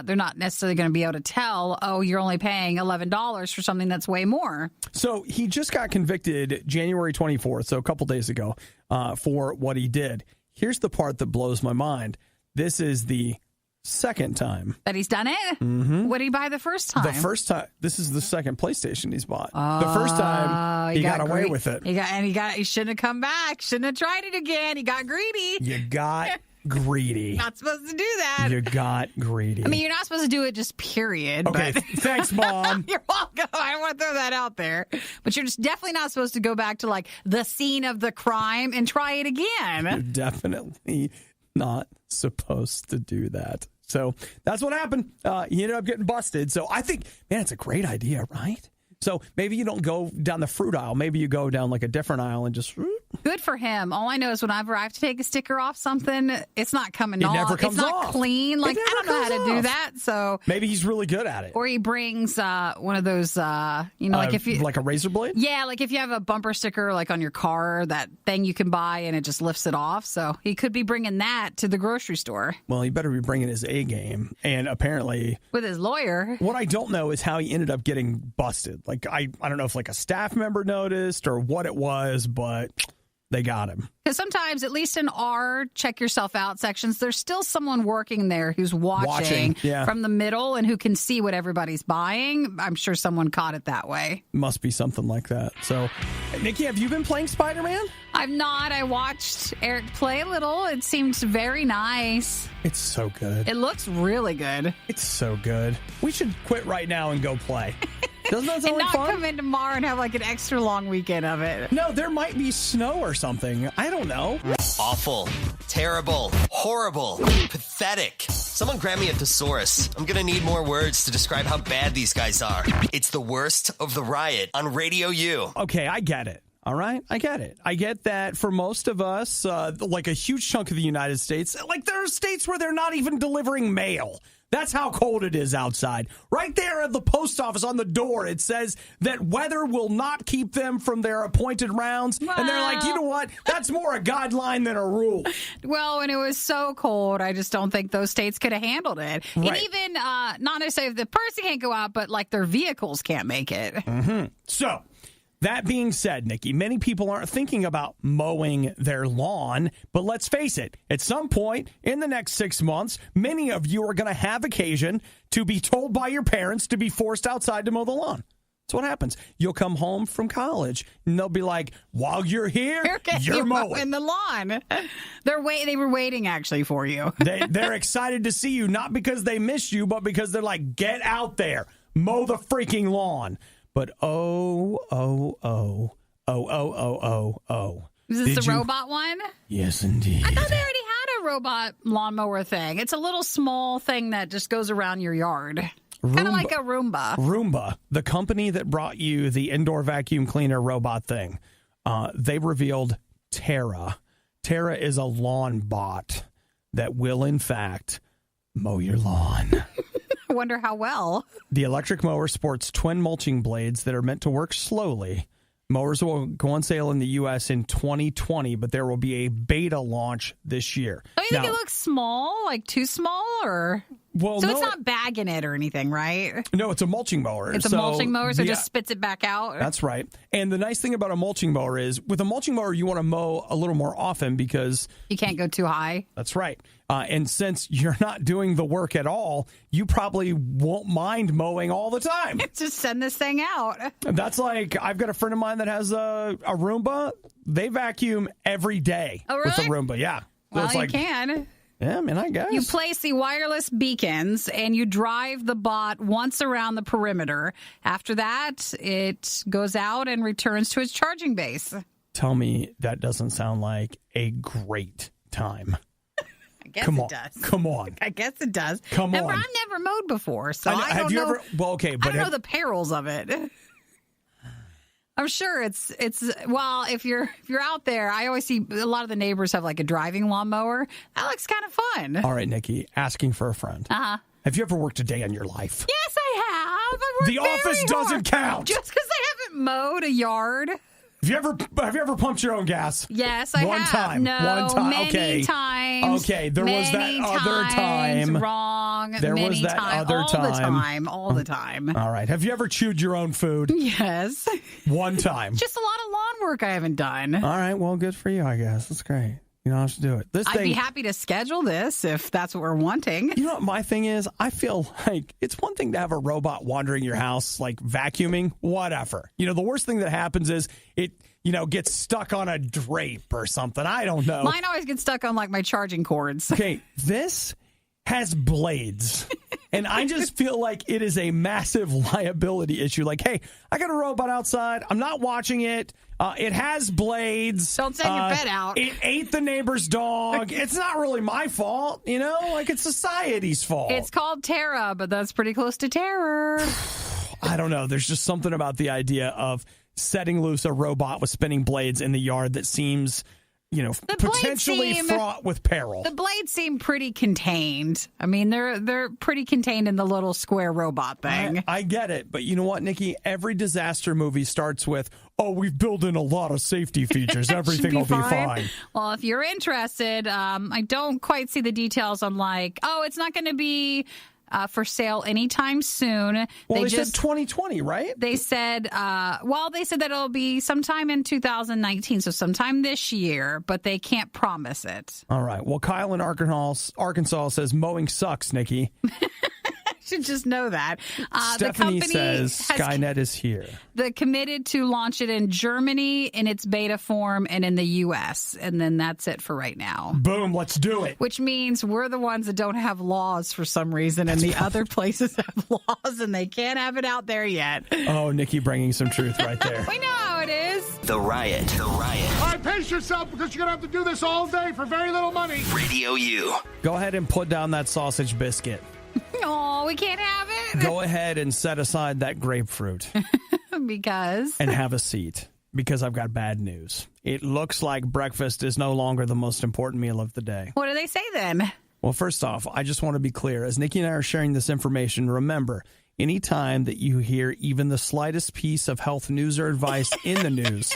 they're not necessarily going to be able to tell, oh, you're only paying $11 for something that's way more. So he just got convicted January 24th, so a couple days ago, for what he did. Here's the part that blows my mind. This is the second time that he's done it? What did he buy the first time? The first time. This is the second PlayStation he's bought. The first time he got away with it. He shouldn't have come back. Shouldn't have tried it again. He got greedy. You got greedy. Not supposed to do that. You got greedy. I mean, you're not supposed to do it just period. Okay, but thanks, Mom. You're welcome. I don't want to throw that out there. But you're just definitely not supposed to go back to like the scene of the crime and try it again. You're definitely not supposed to do that. So that's what happened. He ended up getting busted. So I think, man, it's a great idea, right? So maybe you don't go down the fruit aisle. Maybe you go down like a different aisle and just... Good for him. All I know is whenever I have to take a sticker off something, it's not coming off. It never comes off. It's not off. clean. Like, I don't know how to do that. So maybe he's really good at it. Or he brings one of those, like if you... Like a razor blade? Yeah, like if you have a bumper sticker like on your car, that thing you can buy and it just lifts it off. So he could be bringing that to the grocery store. Well, he better be bringing his A game. And apparently... With his lawyer. What I don't know is how he ended up getting busted. Like, I don't know if like a staff member noticed or what it was, but... They got him. Because sometimes, at least in our check yourself out sections, there's still someone working there who's watching from the middle and who can see what everybody's buying. I'm sure someone caught it that way. Must be something like that. So, Nikki, have you been playing Spider-Man? I've not. I watched Eric play a little. It seems very nice. It's so good. It looks really good. It's so good. We should quit right now and go play. Doesn't that sound and like not fun? come in tomorrow and have like an extra long weekend of it. No, there might be snow or something. I don't know. Awful, terrible, horrible, pathetic. Someone grab me a thesaurus. I'm gonna need more words to describe how bad these guys are. It's the worst of the riot on Radio U. Okay, I get it. All right, I get it. I get that for most of us, like a huge chunk of the United States, like there are states where they're not even delivering mail. That's how cold it is outside. Right there at the post office on the door, it says that weather will not keep them from their appointed rounds. Wow. And they're like, you know what? That's more a guideline than a rule. Well, when it was so cold, I just don't think those states could have handled it. Right. And even, not necessarily if the person can't go out, but like their vehicles can't make it. Mm-hmm. So... That being said, Nikki, many people aren't thinking about mowing their lawn, but let's face it, at some point in the next 6 months, many of you are going to have occasion to be told by your parents to be forced outside to mow the lawn. That's what happens. You'll come home from college, and they'll be like, while you're here, you're mowing the lawn. They were waiting, actually, for you. They're excited to see you, not because they miss you, but because they're like, get out there, mow the freaking lawn. But oh. Is this the robot one? Yes, indeed. I thought they already had a robot lawnmower thing. It's a little small thing that just goes around your yard. Kind of like a Roomba. Roomba, the company that brought you the indoor vacuum cleaner robot thing, they revealed Terra. Terra is a lawn bot that will, in fact, mow your lawn. I wonder how well. The electric mower sports twin mulching blades that are meant to work slowly. Mowers will go on sale in the U.S. in 2020, but there will be a beta launch this year. Oh, you think it looks small? Like too small? Or well, so it's not bagging it or anything, right? No, it's a mulching mower. It's a mulching mower, so it just spits it back out? That's right. And the nice thing about a mulching mower is, with a mulching mower, you want to mow a little more often because... You can't go too high. That's right. And since you're not doing the work at all, you probably won't mind mowing all the time. Just send this thing out. That's like, I've got a friend of mine that has a Roomba. They vacuum every day with a Roomba. Yeah. Well, so it's you can. Yeah, man, I guess. You place the wireless beacons and you drive the bot once around the perimeter. After that, it goes out and returns to its charging base. Tell me that doesn't sound like a great time. guess Come it on. does. Come on. I guess it does. Come on. I've never mowed before, so I Have don't you know. ever? Well, okay, but I don't know the perils of it. I'm sure it's well, if you're out there, I always see a lot of the neighbors have like a driving lawnmower. That looks kind of fun. All right, Nikki, asking for a friend. Have you ever worked a day in your life? Yes, I have. I worked The office very doesn't hard. count. Just because I haven't mowed a yard. Have you ever pumped your own gas? Yes, I One have. time. No, One time. many Okay. times. Okay, there was that Many other times. time. Wrong. There was many that times. other all time. the time. All the time. All right. Have you ever chewed your own food? Yes. One time. Just a lot of lawn work I haven't done. All right. Well, good for you, I guess. That's great. You don't have to do it. I'd be happy to schedule this if that's what we're wanting. You know what my thing is? I feel like it's one thing to have a robot wandering your house, like vacuuming, whatever. You know, the worst thing that happens is it, gets stuck on a drape or something. I don't know. Mine always gets stuck on like my charging cords. Okay, this has blades. And I just feel like it is a massive liability issue. Like, hey, I got a robot outside. I'm not watching it. It has blades. Don't send your pet out. It ate the neighbor's dog. It's not really my fault, Like, it's society's fault. It's called Terra, but that's pretty close to terror. I don't know. There's just something about the idea of setting loose a robot with spinning blades in the yard that seems... potentially fraught with peril. The blades seem pretty contained. I mean, they're pretty contained in the little square robot thing. I get it. But you know what, Nikki? Every disaster movie starts with, we've built in a lot of safety features. Everything will be fine. Well, if you're interested, I don't quite see the details on it's not going to be... for sale anytime soon. Well, they said 2020, right? They said, they said that it'll be sometime in 2019, so sometime this year, but they can't promise it. All right. Well, Kyle in Arkansas says mowing sucks, Nikki. Should just know that. Stephanie says Skynet is here. They're committed to launch it in Germany in its beta form and in the U.S. And then that's it for right now. Boom, let's do it. Which means we're the ones that don't have laws for some reason, and the other places have laws, and they can't have it out there yet. Oh, Nikki bringing some truth right there. We know how it is. The Riot. All right, pace yourself because you're going to have to do this all day for very little money. RadioU. Go ahead and put down that sausage biscuit. Oh, we can't have it. Go ahead and set aside that grapefruit. Because? And have a seat. Because I've got bad news. It looks like breakfast is no longer the most important meal of the day. What do they say then? Well, first off, I just want to be clear. As Nikki and I are sharing this information, remember, anytime that you hear even the slightest piece of health news or advice in the news,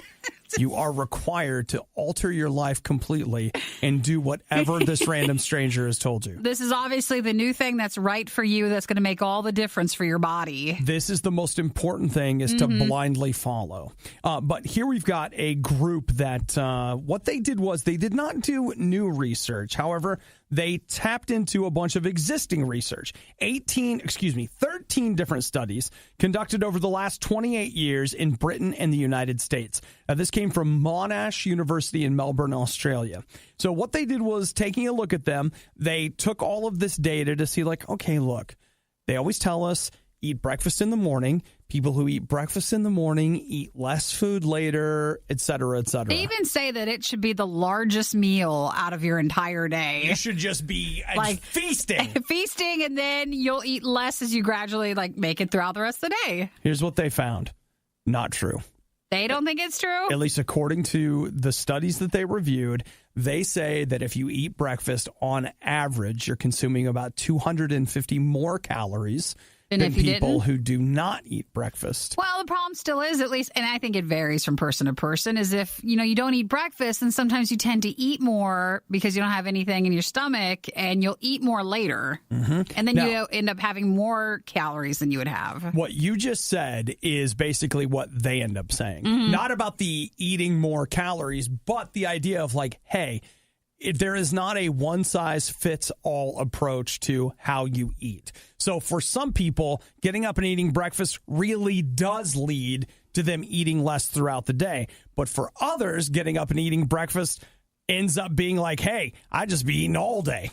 you are required to alter your life completely and do whatever this random stranger has told you. This is obviously the new thing that's right for you, that's going to make all the difference for your body. This is the most important thing, is to blindly follow. But here we've got a group that what they did was they did not do new research. However, they tapped into a bunch of existing research. 13 different studies conducted over the last 28 years in Britain and the United States. Now, this came from Monash University in Melbourne, Australia. So what they did was, taking a look at them, they took all of this data to see, okay, look, they always tell us, eat breakfast in the morning. People who eat breakfast in the morning eat less food later, et cetera, et cetera. They even say that it should be the largest meal out of your entire day. You should just be feasting. Feasting, and then you'll eat less as you gradually make it throughout the rest of the day. Here's what they found. Not true. They don't think it's true? At least according to the studies that they reviewed, they say that if you eat breakfast, on average, you're consuming about 250 more calories than people who do not eat breakfast. Well, the problem still is, at least, and I think it varies from person to person, is if, you don't eat breakfast, and sometimes you tend to eat more because you don't have anything in your stomach, and you'll eat more later. And then you end up having more calories than you would have. What you just said is basically what they end up saying. Not about the eating more calories, but the idea of hey, there is not a one-size-fits-all approach to how you eat. So for some people, getting up and eating breakfast really does lead to them eating less throughout the day. But for others, getting up and eating breakfast ends up being hey, I just be eating all day.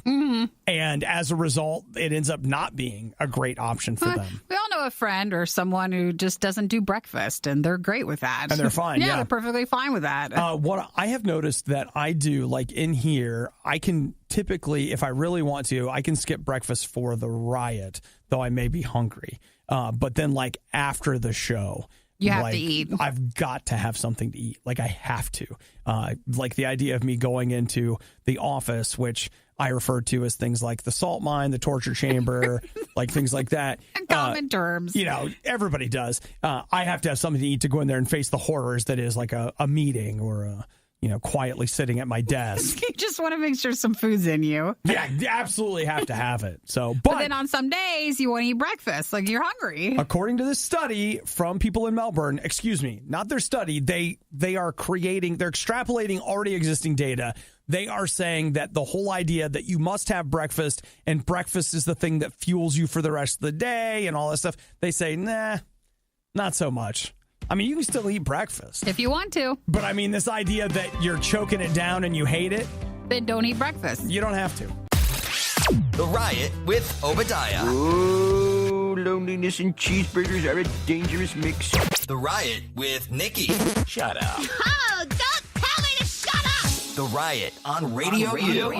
And as a result, it ends up not being a great option for them. We all know know a friend or someone who just doesn't do breakfast, and they're great with that. And they're fine, yeah. They're perfectly fine with that. What I have noticed that I do, like in here, I can typically, if I really want to, I can skip breakfast for the riot, though I may be hungry. But then, like, after the show, you have to eat. I've got to have something to eat. Like, I have to. Like the idea of me going into the office, which I refer to as things like the salt mine, the torture chamber, like things like that. Common terms. You know, everybody does. I have to have something to eat to go in there and face the horrors that is like a meeting or quietly sitting at my desk. You just want to make sure some food's in you. Yeah, you absolutely have to have it. So, but then on some days, you want to eat breakfast. Like, you're hungry. According to this study from people in Melbourne, not their study, they are they're extrapolating already existing data. They are saying that the whole idea that you must have breakfast and breakfast is the thing that fuels you for the rest of the day and all that stuff, they say, nah, not so much. I mean, you can still eat breakfast. If you want to. But I mean, this idea that you're choking it down and you hate it. Then don't eat breakfast. You don't have to. The Riot with Obadiah. Oh, loneliness and cheeseburgers are a dangerous mix. The Riot with Nikki. Shut up. Oh, don't tell me to shut up! The Riot on Radio U.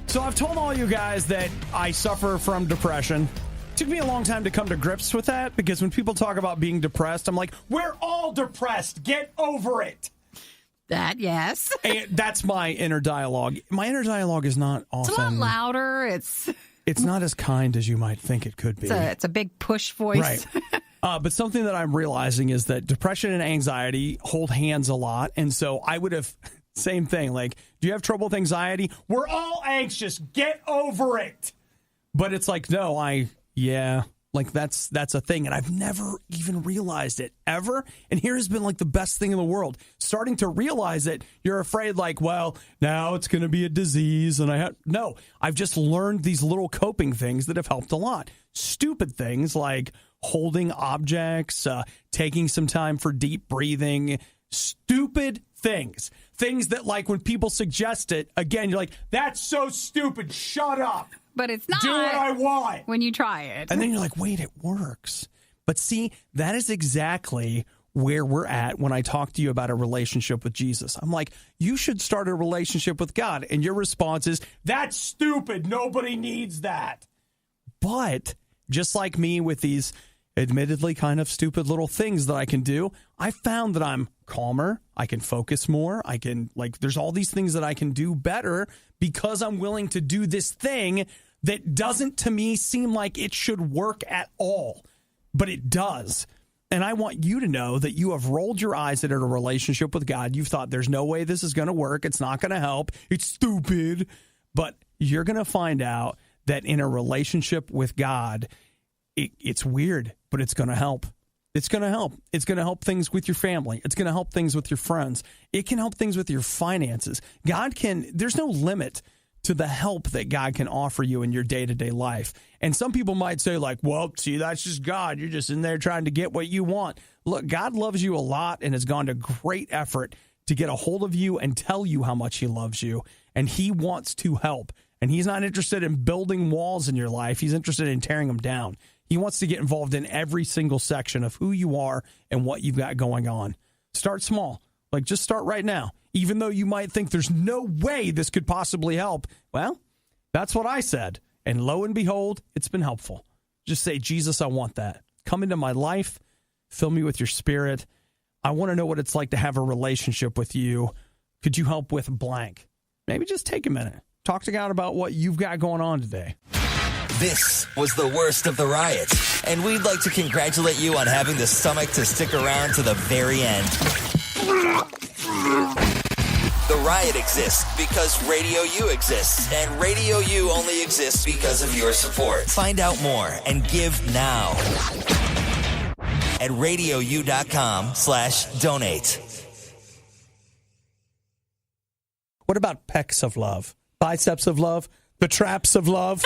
So I've told all you guys that I suffer from depression. Took me a long time to come to grips with that because when people talk about being depressed, I'm like, we're all depressed. Get over it. That, yes. And that's my inner dialogue. My inner dialogue is not often. It's a lot louder. It's not as kind as you might think it could be. It's a big push voice. Right. But something that I'm realizing is that depression and anxiety hold hands a lot. And so I would have, same thing, like, do you have trouble with anxiety? We're all anxious. Get over it. But it's like, no, yeah, like that's a thing. And I've never even realized it ever. And here has been like the best thing in the world. Starting to realize it, you're afraid like, well, now it's going to be a disease. And no, I've just learned these little coping things that have helped a lot. Stupid things like holding objects, taking some time for deep breathing, stupid things. Things that like when people suggest it, again, you're like, that's so stupid. Shut up. But it's not. Do what I want. When you try it. And then you're like, wait, it works. But see, that is exactly where we're at when I talk to you about a relationship with Jesus. I'm like, you should start a relationship with God. And your response is, that's stupid. Nobody needs that. But just like me with these admittedly kind of stupid little things that I can do, I found that I'm calmer. I can focus more. I can, there's all these things that I can do better because I'm willing to do this thing that doesn't, to me, seem like it should work at all, but it does. And I want you to know that you have rolled your eyes at a relationship with God. You've thought, there's no way this is going to work. It's not going to help. It's stupid. But you're going to find out that in a relationship with God, it's weird, but it's going to help. It's going to help. It's going to help things with your family. It's going to help things with your friends. It can help things with your finances. There's no limit to the help that God can offer you in your day-to-day life. And some people might say like, well, see, that's just God. You're just in there trying to get what you want. Look, God loves you a lot and has gone to great effort to get a hold of you and tell you how much he loves you. And he wants to help. And he's not interested in building walls in your life. He's interested in tearing them down. He wants to get involved in every single section of who you are and what you've got going on. Start small. Just start right now. Even though you might think there's no way this could possibly help. Well, that's what I said. And lo and behold, it's been helpful. Just say, Jesus, I want that. Come into my life. Fill me with your spirit. I want to know what it's like to have a relationship with you. Could you help with blank? Maybe just take a minute. Talk to God about what you've got going on today. This was the worst of the riot, and we'd like to congratulate you on having the stomach to stick around to the very end. The Riot exists because Radio U exists, and Radio U only exists because of your support. Find out more and give now at RadioU.com/donate. What about pecs of love? Biceps of love? The traps of love?